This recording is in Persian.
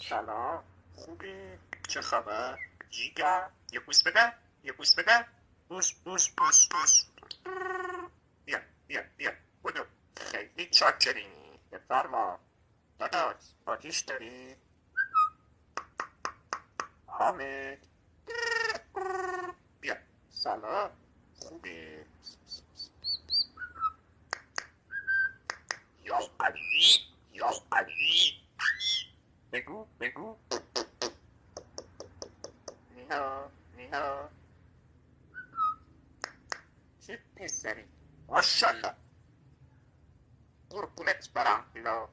سلام، خوبی؟ چه خبر؟ جیگر؟ یه بوس بده؟ یه بوس بده؟ بوس بوس بوس بوس. بیا بیا بیا بودو. خیلی چاکرین. بفرما. داداش آتیش داری؟ حامد. بیا. سلام، خوبی؟ یا علی، یا علی. بگو بگو. مینا مینا. چه پسری، ماشالله. قربونت برم مینا.